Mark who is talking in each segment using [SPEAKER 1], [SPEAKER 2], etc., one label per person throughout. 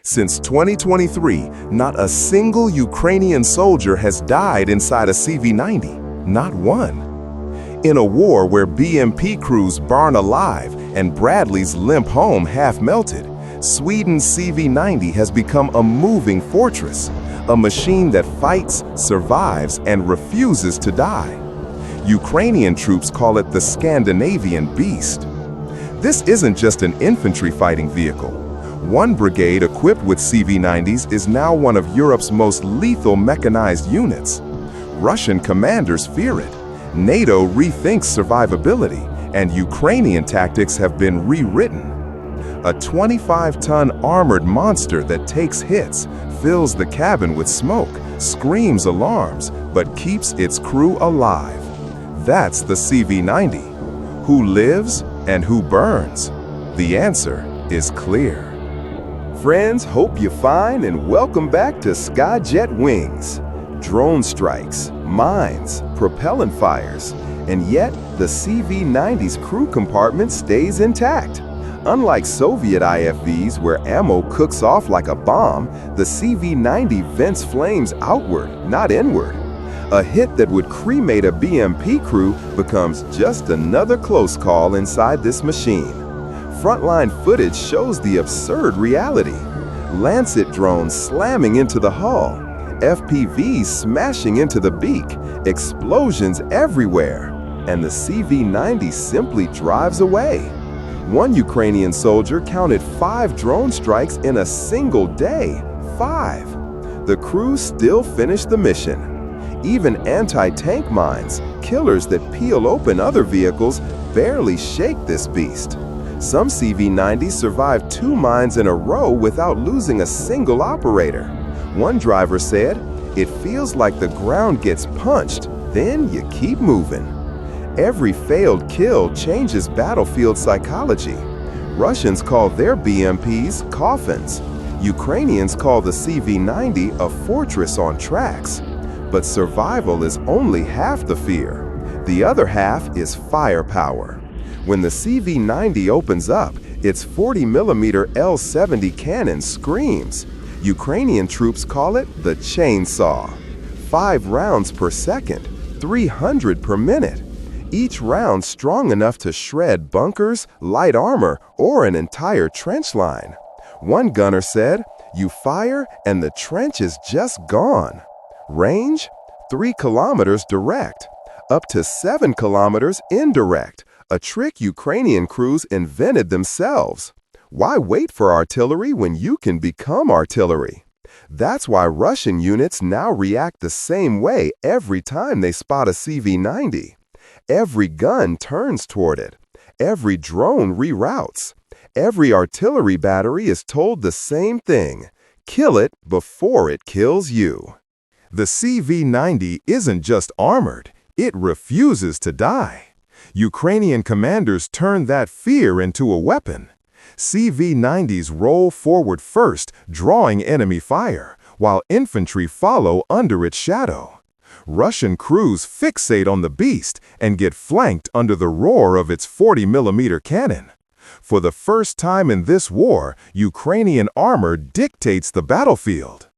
[SPEAKER 1] Since 2023, not a single Ukrainian soldier has died inside a CV90, not one. In a war where BMP crews burn alive and Bradleys limp home half-melted, Sweden's CV90 has become a moving fortress, a machine that fights, survives, and refuses to die. Ukrainian troops call it the Scandinavian Beast. This isn't just an infantry fighting vehicle. One brigade equipped with CV90s is now one of Europe's most lethal mechanized units. Russian commanders fear it. NATO rethinks survivability, and Ukrainian tactics have been rewritten. A 25-ton armored monster that takes hits, fills the cabin with smoke, screams alarms, but keeps its crew alive. That's the CV90. Who lives and who burns? The answer is clear. Friends, hope you're fine and welcome back to Skyjet Wings. Drone strikes, mines, propellant fires, and yet the CV90's crew compartment stays intact. Unlike Soviet IFVs where ammo cooks off like a bomb, the CV90 vents flames outward, not inward. A hit that would cremate a BMP crew becomes just another close call inside this machine. Frontline footage shows the absurd reality. Lancet drones slamming into the hull, FPVs smashing into the beak, explosions everywhere, and the CV90 simply drives away. One Ukrainian soldier counted 5 drone strikes in a single day. 5. The crew still finished the mission. Even anti-tank mines, killers that peel open other vehicles, barely shake this beast. Some CV90s survived 2 mines in a row without losing a single operator. One driver said, "It feels like the ground gets punched, then you keep moving." Every failed kill changes battlefield psychology. Russians call their BMPs coffins. Ukrainians call the CV90 a fortress on tracks. But survival is only half the fear. The other half is firepower. When the CV90 opens up, its 40mm L70 cannon screams. Ukrainian troops call it the chainsaw. 5 rounds per second, 300 per minute. Each round strong enough to shred bunkers, light armor, or an entire trench line. One gunner said, "You fire and the trench is just gone." Range? 3 kilometers direct. Up to 7 kilometers indirect. A trick Ukrainian crews invented themselves. Why wait for artillery when you can become artillery? That's why Russian units now react the same way every time they spot a CV90. Every gun turns toward it. Every drone reroutes. Every artillery battery is told the same thing: kill it before it kills you. The CV90 isn't just armored, it refuses to die. Ukrainian commanders turn that fear into a weapon. CV90s roll forward first, drawing enemy fire, while infantry follow under its shadow. Russian crews fixate on the beast and get flanked under the roar of its 40mm cannon. For the first time in this war, Ukrainian armor dictates the battlefield.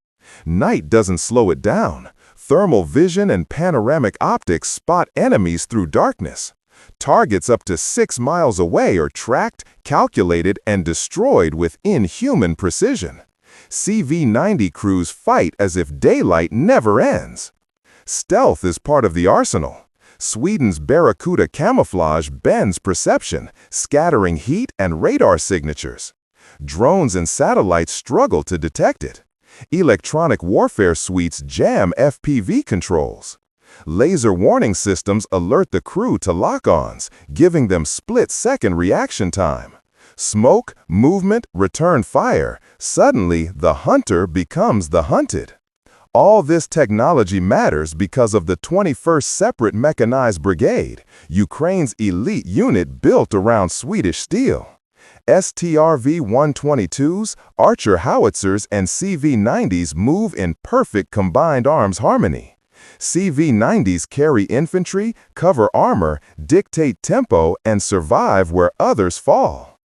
[SPEAKER 1] Night doesn't slow it down. Thermal vision and panoramic optics spot enemies through darkness. Targets up to 6 miles away are tracked, calculated, and destroyed with inhuman precision. CV90 crews fight as if daylight never ends. Stealth is part of the arsenal. Sweden's Barracuda camouflage bends perception, scattering heat and radar signatures. Drones and satellites struggle to detect it. Electronic warfare suites jam FPV controls. Laser warning systems alert the crew to lock-ons, giving them split-second reaction time. Smoke, movement, return fire. Suddenly, the hunter becomes the hunted. All this technology matters because of the 21st Separate Mechanized Brigade, Ukraine's elite unit built around Swedish steel. STRV-122s, Archer howitzers, and CV90s move in perfect combined arms harmony. CV90s carry infantry, cover armor, dictate tempo, and survive where others fall.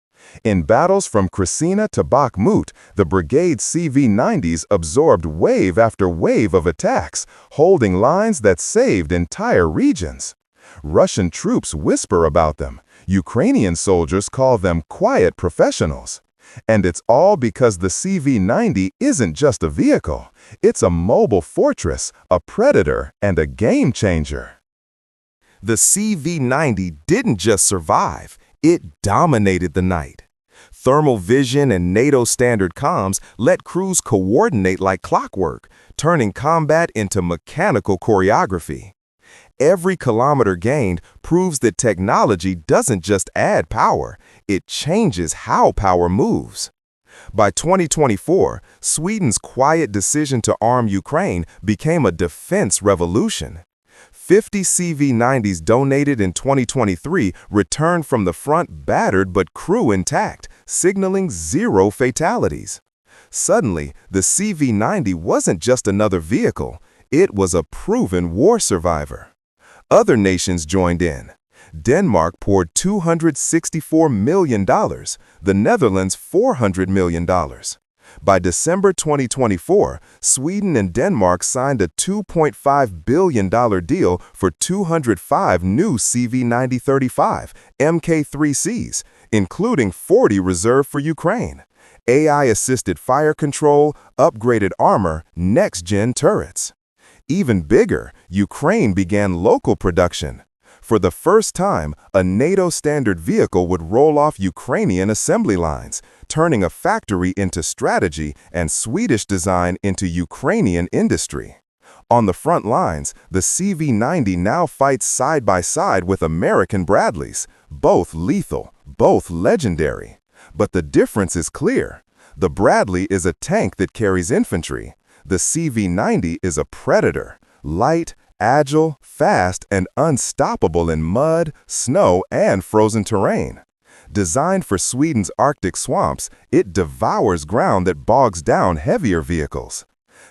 [SPEAKER 1] In battles from Krasina to Bakhmut, the brigade's CV90s absorbed wave after wave of attacks, holding lines that saved entire regions. Russian troops whisper about them. Ukrainian soldiers call them quiet professionals. And it's all because the CV90 isn't just a vehicle. It's a mobile fortress, a predator, and a game changer. The CV90 didn't just survive, it dominated the night. Thermal vision and NATO standard comms let crews coordinate like clockwork, turning combat into mechanical choreography. Every kilometer gained proves that technology doesn't just add power, it changes how power moves. By 2024, Sweden's quiet decision to arm Ukraine became a defense revolution. 50 CV90s donated in 2023 returned from the front battered but crew intact, signaling 0 fatalities. Suddenly, the CV90 wasn't just another vehicle, it was a proven war survivor. Other nations joined in. Denmark poured $264 million, the Netherlands $400 million. By December 2024, Sweden and Denmark signed a $2.5 billion deal for 205 new CV90-35 Mk3Cs, including 40 reserved for Ukraine. AI-assisted fire control, upgraded armor, next-gen turrets. Even bigger, Ukraine began local production. For the first time, a NATO-standard vehicle would roll off Ukrainian assembly lines, turning a factory into strategy and Swedish design into Ukrainian industry. On the front lines, the CV90 now fights side by side with American Bradleys, both lethal, both legendary. But the difference is clear. The Bradley is a tank that carries infantry. The CV90 is a predator, light, agile, fast, and unstoppable in mud, snow, and frozen terrain. Designed for Sweden's Arctic swamps, it devours ground that bogs down heavier vehicles.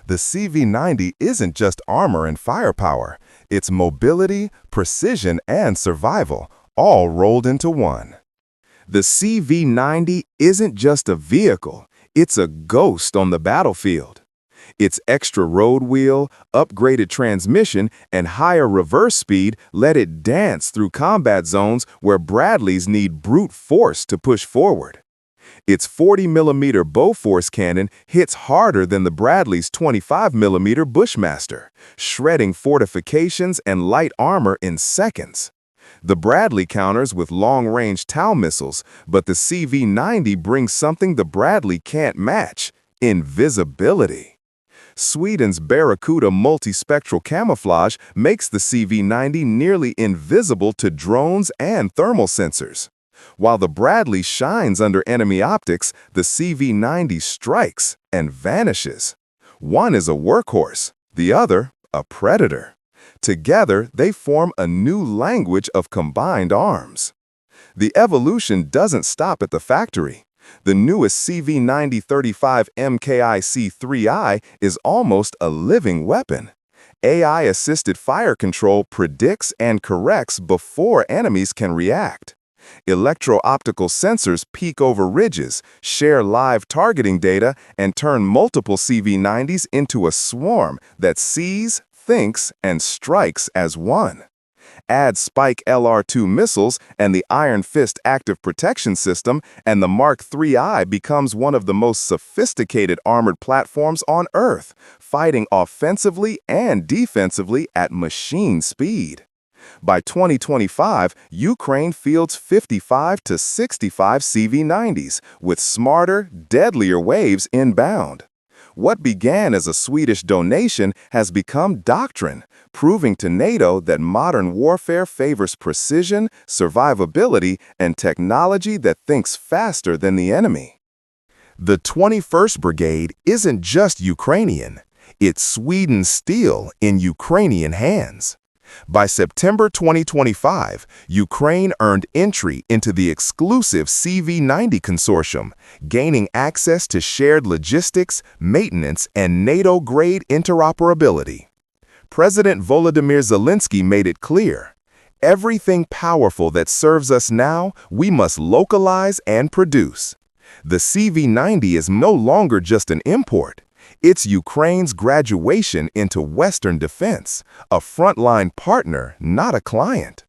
[SPEAKER 1] The CV90 isn't just armor and firepower, it's mobility, precision, and survival, all rolled into one. The CV90 isn't just a vehicle, it's a ghost on the battlefield. Its extra road wheel, upgraded transmission, and higher reverse speed let it dance through combat zones where Bradleys need brute force to push forward. Its 40mm Bofors cannon hits harder than the Bradley's 25mm Bushmaster, shredding fortifications and light armor in seconds. The Bradley counters with long-range TOW missiles, but the CV90 brings something the Bradley can't match: invisibility. Sweden's Barracuda multispectral camouflage makes the CV90 nearly invisible to drones and thermal sensors. While the Bradley shines under enemy optics, the CV90 strikes and vanishes. One is a workhorse, the other a predator. Together, they form a new language of combined arms. The evolution doesn't stop at the factory. The newest CV90-35 MKIC-3I is almost a living weapon. AI-assisted fire control predicts and corrects before enemies can react. Electro-optical sensors peek over ridges, share live targeting data, and turn multiple CV90s into a swarm that sees, thinks, and strikes as one. Add Spike LR2 missiles and the Iron Fist active protection system, and the Mark IIII becomes one of the most sophisticated armored platforms on Earth, fighting offensively and defensively at machine speed. By 2025, Ukraine fields 55 to 65 CV90s, with smarter, deadlier waves inbound. What began as a Swedish donation has become doctrine, proving to NATO that modern warfare favors precision, survivability, and technology that thinks faster than the enemy. The 21st Brigade isn't just Ukrainian, it's Sweden's steel in Ukrainian hands. By September 2025, Ukraine earned entry into the exclusive CV90 consortium, gaining access to shared logistics, maintenance, and NATO-grade interoperability. President Volodymyr Zelensky made it clear, Everything powerful that serves us now, we must localize and produce. The CV90 is no longer just an import. It's Ukraine's graduation into Western defense, a frontline partner, not a client.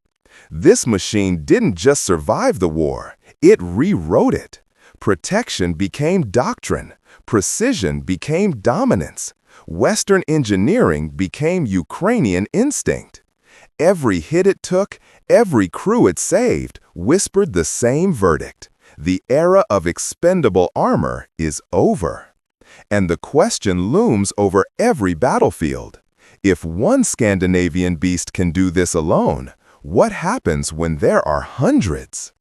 [SPEAKER 1] This machine didn't just survive the war, it rewrote it. Protection became doctrine, precision became dominance, Western engineering became Ukrainian instinct. Every hit it took, every crew it saved, whispered the same verdict. The era of expendable armor is over. And the question looms over every battlefield. If one Scandinavian Beast can do this alone, what happens when there are hundreds?